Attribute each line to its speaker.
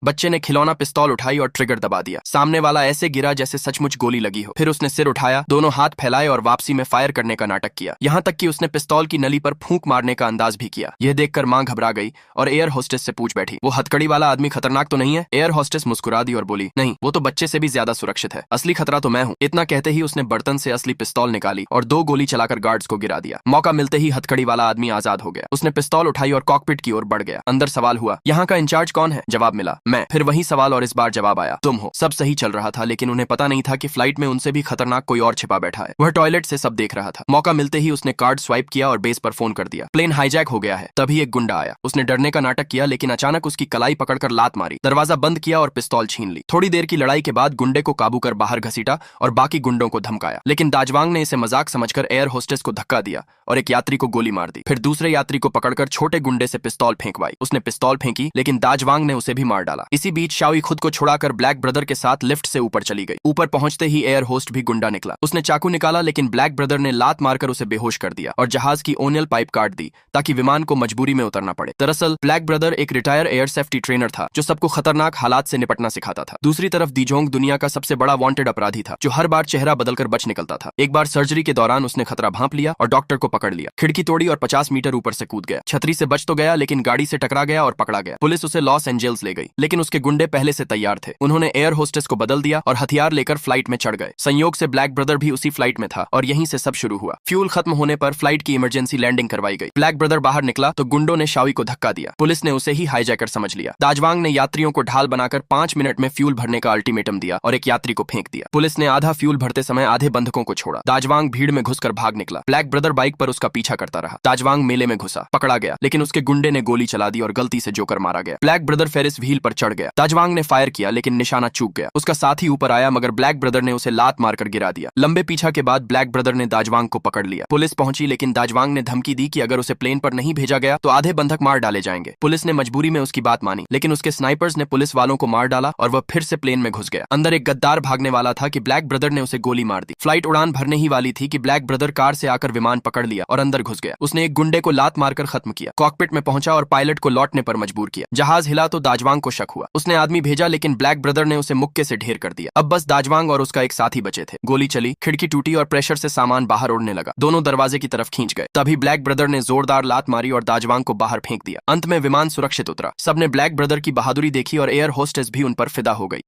Speaker 1: बच्चे ने खिलौना पिस्तौल उठाई और ट्रिगर दबा दिया। सामने वाला ऐसे गिरा जैसे सचमुच गोली लगी हो। फिर उसने सिर उठाया, दोनों हाथ फैलाए और वापसी में फायर करने का नाटक किया। यहाँ तक कि उसने पिस्तौल की नली पर फूंक मारने का अंदाज भी किया। यह देखकर मां घबरा गई और एयर होस्टेस से पूछ बैठी, वो हथकड़ी वाला आदमी खतरनाक तो नहीं है? एयर होस्टेस मुस्कुरा दी और बोली, नहीं, वो तो बच्चे से भी ज्यादा सुरक्षित है। असली खतरा तो मैं हूँ। इतना कहते ही उसने बर्तन से असली पिस्तौल निकाली और 2 गोली चलाकर गार्ड्स को गिरा दिया। मौका मिलते ही हथकड़ी वाला आदमी आजाद हो गया। उसने पिस्तौल उठाई और कॉकपिट की ओर बढ़ गया। अंदर सवाल हुआ, यहाँ का इंचार्ज कौन है? जवाब मिला, मैं। फिर वही सवाल और इस बार जवाब आया, तुम हो। सब सही चल रहा था, लेकिन उन्हें पता नहीं था कि फ्लाइट में उनसे भी खतरनाक कोई और छिपा बैठा है। वह टॉयलेट से सब देख रहा था। मौका मिलते ही उसने कार्ड स्वाइप किया और बेस पर फोन कर दिया। प्लेन हाईजैक हो गया है। तभी एक गुंडा आया। उसने डरने का नाटक किया, लेकिन अचानक उसकी कलाई पकड़कर लात मारी, दरवाजा बंद किया और पिस्तौल छीन ली। थोड़ी देर की लड़ाई के बाद गुंडे को काबू कर बाहर घसीटा और बाकी गुंडों को धमकाया, लेकिन दाजवांग ने इसे मजाक समझकर एयर होस्टेस को धक्का दिया और एक यात्री को गोली मार दी। फिर दूसरे यात्री को पकड़कर छोटे गुंडे से पिस्तौल फेंकवाई। उसने पिस्तौल फेंकी, लेकिन दाजवांग ने उसे भी मार डाला। इसी बीच शाओई खुद को छुड़ाकर ब्लैक ब्रदर के साथ लिफ्ट से ऊपर चली गई। ऊपर पहुंचते ही एयर होस्ट भी गुंडा निकला। उसने चाकू निकाला, लेकिन ब्लैक ब्रदर ने लात मारकर उसे बेहोश कर दिया और जहाज की ओनियल पाइप काट दी ताकि विमान को मजबूरी में उतरना पड़े। दरअसल ब्लैक ब्रदर एक रिटायर एयर सेफ्टी ट्रेनर था जो सबको खतरनाक हालात से निपटना सिखाता था। दूसरी तरफ दीजोंग दुनिया का सबसे बड़ा वांटेड अपराधी था जो हर बार चेहरा बदलकर बच निकलता था। एक बार सर्जरी के दौरान उसने खतरा भांप लिया और डॉक्टर को पकड़ लिया। खिड़की तोड़ी और 50 मीटर ऊपर से कूद गया। छतरी से बच तो गया, लेकिन गाड़ी से टकरा गया और पकड़ा गया। पुलिस उसे लॉस एंजल्स ले गई, लेकिन उसके गुंडे पहले से तैयार थे। उन्होंने एयर होस्टेस को बदल दिया और हथियार लेकर फ्लाइट में चढ़ गए। संयोग से ब्लैक ब्रदर भी उसी फ्लाइट में था और यहीं से सब शुरू हुआ। फ्यूल खत्म होने पर फ्लाइट की इमरजेंसी लैंडिंग करवाई गई। ब्लैक ब्रदर बाहर निकला तो गुंडों ने शाओई को धक्का दिया। पुलिस ने उसे ही हाईजैकर समझ लिया। दाजवांग ने यात्रियों को ढाल बनाकर 5 मिनट में फ्यूल भरने का अल्टीमेटम दिया और एक यात्री को फेंक दिया। पुलिस ने आधा फ्यूल भरते समय आधे बंधकों को छोड़ा। दाजवांग भीड़ में घुसकर भाग निकला। ब्लैक ब्रदर बाइक पर उसका पीछा करता रहा। दाजवांग मेले में घुसा, पकड़ा गया, लेकिन उसके गुंडे ने गोली चला दी और गलती से जोकर मारा गया। ब्लैक ब्रदर फेरिस व्हील पर चढ़ गया। दाजवांग ने फायर किया, लेकिन निशाना चूक गया। उसका साथी ऊपर आया, मगर ब्लैक ब्रदर ने उसे लात मारकर गिरा दिया। लंबे पीछा के बाद ब्लैक ब्रदर ने दाजवांग को पकड़ लिया। पुलिस पहुंची, लेकिन दाजवांग ने धमकी दी कि अगर उसे प्लेन पर नहीं भेजा गया तो आधे बंधक मार डाले जाएंगे। पुलिस ने मजबूरी में उसकी बात मानी, लेकिन उसके स्नाइपर्स ने पुलिस वालों को मार डाला और वह फिर से प्लेन में घुस गया। अंदर एक गद्दार भागने वाला था कि ब्लैक ब्रदर ने उसे गोली मार दी। फ्लाइट उड़ान भरने ही वाली थी कि ब्लैक ब्रदर कार से आकर विमान पकड़ लिया और अंदर घुस गया। उसने एक गुंडे को लात मारकर खत्म किया, कॉकपिट में पहुंचा और पायलट को लौटने पर मजबूर किया। जहाज हिला तो दाजवांग को शक हुआ। उसने आदमी भेजा, लेकिन ब्लैक ब्रदर ने उसे मुक्के से ढेर कर दिया। अब बस दाजवांग और उसका एक साथी बचे थे। गोली चली, खिड़की टूटी और प्रेशर से सामान बाहर उड़ने लगा। दोनों दरवाजे की तरफ खींच गए। तभी ब्लैक ब्रदर ने जोरदार लात मारी और दाजवांग को बाहर फेंक दिया। अंत में विमान सुरक्षित उतरा। सबने ब्लैक ब्रदर की बहादुरी देखी और एयर होस्टेस भी उन पर फिदा हो गई।